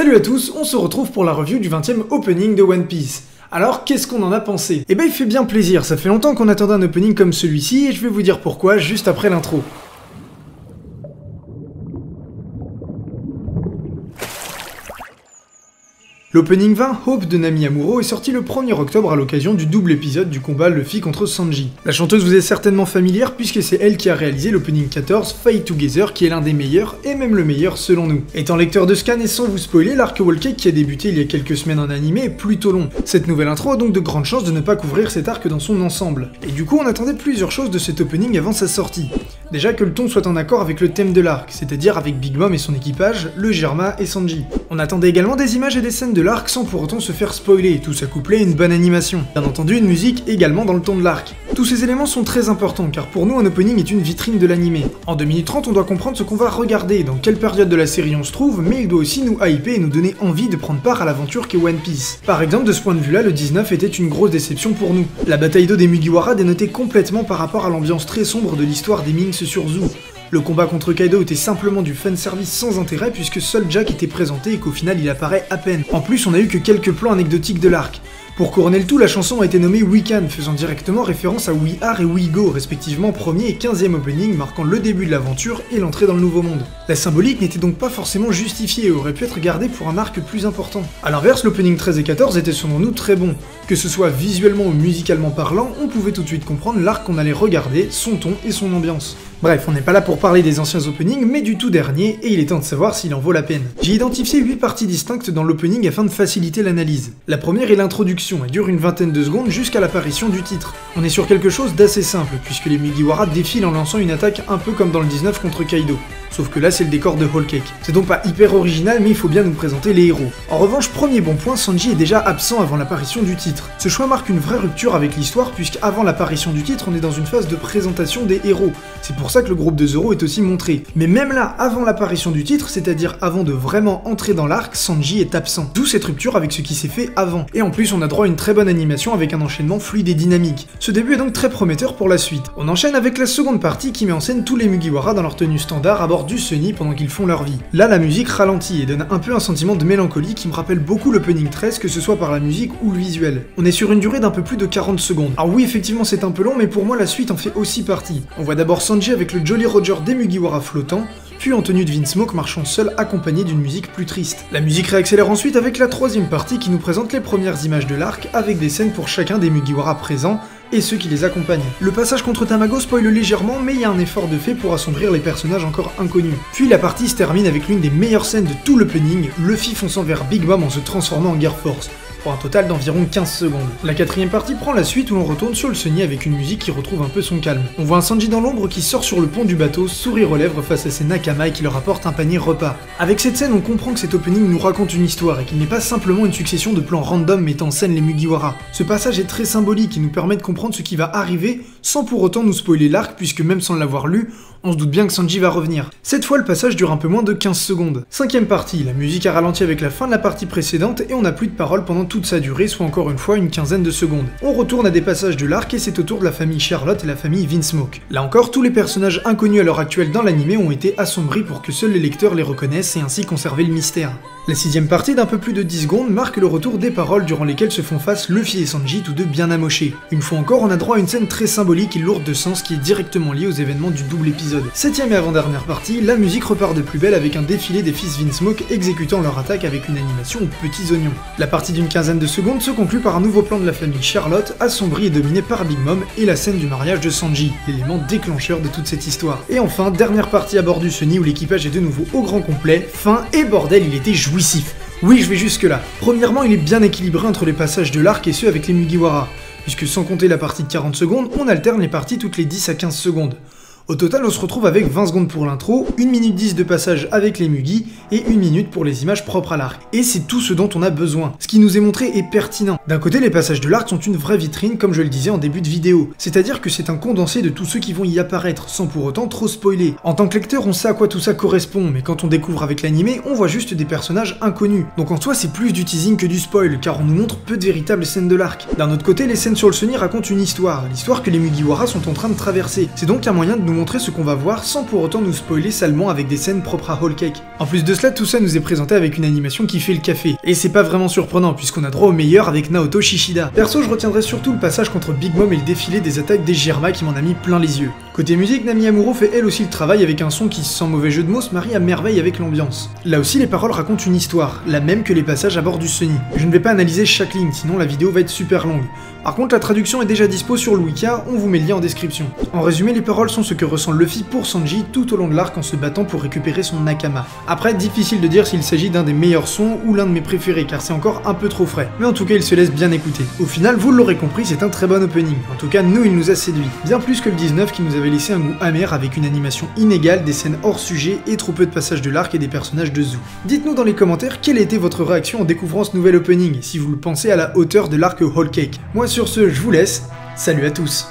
Salut à tous, on se retrouve pour la review du 20e opening de One Piece. Alors, qu'est-ce qu'on en a pensé? Eh ben il fait bien plaisir, ça fait longtemps qu'on attendait un opening comme celui-ci, et je vais vous dire pourquoi juste après l'intro. L'opening 20, Hope de Nami Amuro, est sorti le 1er octobre à l'occasion du double épisode du combat Luffy contre Sanji. La chanteuse vous est certainement familière puisque c'est elle qui a réalisé l'opening 14, Fight Together, qui est l'un des meilleurs, et même le meilleur selon nous. Étant lecteur de scan et sans vous spoiler, l'arc Whole Cake qui a débuté il y a quelques semaines en animé est plutôt long. Cette nouvelle intro a donc de grandes chances de ne pas couvrir cet arc dans son ensemble. Et du coup on attendait plusieurs choses de cet opening avant sa sortie. Déjà que le ton soit en accord avec le thème de l'arc, c'est-à-dire avec Big Mom et son équipage, le Germa et Sanji. On attendait également des images et des scènes de l'arc sans pour autant se faire spoiler, et tout ça couplé à une bonne animation. Bien entendu une musique également dans le ton de l'arc. Tous ces éléments sont très importants car pour nous un opening est une vitrine de l'animé. En 2 minutes 30 on doit comprendre ce qu'on va regarder, dans quelle période de la série on se trouve, mais il doit aussi nous hyper et nous donner envie de prendre part à l'aventure qu'est One Piece. Par exemple de ce point de vue là, le 19 était une grosse déception pour nous. La bataille d'eau des Mugiwara dénotait complètement par rapport à l'ambiance très sombre de l'histoire des Minks sur Zou. Le combat contre Kaido était simplement du fanservice sans intérêt puisque seul Jack était présenté et qu'au final il apparaît à peine. En plus on a eu que quelques plans anecdotiques de l'arc. Pour couronner le tout, la chanson a été nommée We Can, faisant directement référence à We Are et We Go, respectivement 1er et 15e opening, marquant le début de l'aventure et l'entrée dans le nouveau monde. La symbolique n'était donc pas forcément justifiée et aurait pu être gardée pour un arc plus important. A l'inverse, l'opening 13 et 14 était selon nous très bon. Que ce soit visuellement ou musicalement parlant, on pouvait tout de suite comprendre l'arc qu'on allait regarder, son ton et son ambiance. Bref, on n'est pas là pour parler des anciens openings, mais du tout dernier, et il est temps de savoir s'il en vaut la peine. J'ai identifié 8 parties distinctes dans l'opening afin de faciliter l'analyse. La première est l'introduction, elle dure une vingtaine de secondes jusqu'à l'apparition du titre. On est sur quelque chose d'assez simple, puisque les Mugiwara défilent en lançant une attaque un peu comme dans le 19 contre Kaido. Sauf que là c'est le décor de Whole Cake. C'est donc pas hyper original, mais il faut bien nous présenter les héros. En revanche, premier bon point, Sanji est déjà absent avant l'apparition du titre. Ce choix marque une vraie rupture avec l'histoire, puisqu'avant l'apparition du titre, on est dans une phase de présentation des héros. C'est pour ça que le groupe de Zoro est aussi montré. Mais même là, avant l'apparition du titre, c'est-à-dire avant de vraiment entrer dans l'arc, Sanji est absent. D'où cette rupture avec ce qui s'est fait avant. Et en plus, on a droit à une très bonne animation avec un enchaînement fluide et dynamique. Ce début est donc très prometteur pour la suite. On enchaîne avec la seconde partie qui met en scène tous les Mugiwara dans leur tenue standard à bord du Sunny pendant qu'ils font leur vie. Là, la musique ralentit et donne un peu un sentiment de mélancolie qui me rappelle beaucoup l'opening 13, que ce soit par la musique ou le visuel. On est sur une durée d'un peu plus de 40 secondes. Alors oui, effectivement, c'est un peu long, mais pour moi, la suite en fait aussi partie. On voit d'abord Sanji avec le Jolly Roger des Mugiwara flottant, puis en tenue de Vinsmoke marchant seul accompagné d'une musique plus triste. La musique réaccélère ensuite avec la troisième partie qui nous présente les premières images de l'arc avec des scènes pour chacun des Mugiwara présents et ceux qui les accompagnent. Le passage contre Tamago spoile légèrement, mais il y a un effort de fait pour assombrir les personnages encore inconnus. Puis la partie se termine avec l'une des meilleures scènes de tout l'opening, Luffy fonçant vers Big Mom en se transformant en Gear Force, pour un total d'environ 15 secondes. La quatrième partie prend la suite où l'on retourne sur le Sunny avec une musique qui retrouve un peu son calme. On voit un Sanji dans l'ombre qui sort sur le pont du bateau, sourire aux lèvres face à ses Nakama et qui leur apporte un panier repas. Avec cette scène, on comprend que cet opening nous raconte une histoire et qu'il n'est pas simplement une succession de plans random mettant en scène les Mugiwara. Ce passage est très symbolique et nous permet de comprendre ce qui va arriver sans pour autant nous spoiler l'arc puisque même sans l'avoir lu, on se doute bien que Sanji va revenir. Cette fois, le passage dure un peu moins de 15 secondes. Cinquième partie, la musique a ralenti avec la fin de la partie précédente et on n'a plus de paroles pendant toute sa durée, soit encore une fois une quinzaine de secondes. On retourne à des passages de l'arc et c'est au tour de la famille Charlotte et la famille Vinsmoke. Là encore, tous les personnages inconnus à l'heure actuelle dans l'animé ont été assombris pour que seuls les lecteurs les reconnaissent et ainsi conserver le mystère. La sixième partie d'un peu plus de 10 secondes marque le retour des paroles durant lesquelles se font face Luffy et Sanji, tous deux bien amochés. Une fois encore, on a droit à une scène très symbolique et lourde de sens qui est directement liée aux événements du double épisode. Septième et avant-dernière partie, la musique repart de plus belle avec un défilé des fils Vinsmoke exécutant leur attaque avec une animation aux petits oignons. La partie d'une quinzaine de secondes se conclut par un nouveau plan de la famille Charlotte, assombrie et dominée par Big Mom, et la scène du mariage de Sanji, l'élément déclencheur de toute cette histoire. Et enfin, dernière partie à bord du Sunny où l'équipage est de nouveau au grand complet, fin et bordel, il était jouissif. Oui, je vais jusque là. Premièrement, il est bien équilibré entre les passages de l'arc et ceux avec les Mugiwara, puisque sans compter la partie de 40 secondes, on alterne les parties toutes les 10 à 15 secondes. Au total, on se retrouve avec 20 secondes pour l'intro, 1 minute 10 de passage avec les Mugi, et 1 minute pour les images propres à l'arc. Et c'est tout ce dont on a besoin. Ce qui nous est montré est pertinent. D'un côté, les passages de l'arc sont une vraie vitrine, comme je le disais en début de vidéo. C'est-à-dire que c'est un condensé de tous ceux qui vont y apparaître, sans pour autant trop spoiler. En tant que lecteur, on sait à quoi tout ça correspond, mais quand on découvre avec l'animé, on voit juste des personnages inconnus. Donc en soi, c'est plus du teasing que du spoil, car on nous montre peu de véritables scènes de l'arc. D'un autre côté, les scènes sur le Sunny racontent une histoire, l'histoire que les Mugiwara sont en train de traverser. C'est donc un moyen de nous montrer ce qu'on va voir sans pour autant nous spoiler salement avec des scènes propres à Whole Cake. En plus de cela, tout ça nous est présenté avec une animation qui fait le café. Et c'est pas vraiment surprenant puisqu'on a droit au meilleur avec Naoto Shishida. Perso, je retiendrai surtout le passage contre Big Mom et le défilé des attaques des Jirma qui m'en a mis plein les yeux. Côté musique, Nami Amuro fait elle aussi le travail avec un son qui, sans mauvais jeu de mots, se marie à merveille avec l'ambiance. Là aussi, les paroles racontent une histoire, la même que les passages à bord du Sunny. Je ne vais pas analyser chaque ligne, sinon la vidéo va être super longue. Par contre, la traduction est déjà dispo sur le Wika, on vous met le lien en description. En résumé, les paroles sont ce que ressent Luffy pour Sanji tout au long de l'arc en se battant pour récupérer son Nakama. Après, difficile de dire s'il s'agit d'un des meilleurs sons ou l'un de mes préférés, car c'est encore un peu trop frais. Mais en tout cas, il se laisse bien écouter. Au final, vous l'aurez compris, c'est un très bon opening. En tout cas, nous, il nous a séduit. Bien plus que le 19 qui nous avait laissé un goût amer avec une animation inégale, des scènes hors sujet et trop peu de passages de l'arc et des personnages de Zou. Dites-nous dans les commentaires quelle a été votre réaction en découvrant ce nouvel opening, si vous le pensez à la hauteur de l'arc Whole Cake. Moi sur ce, je vous laisse, salut à tous.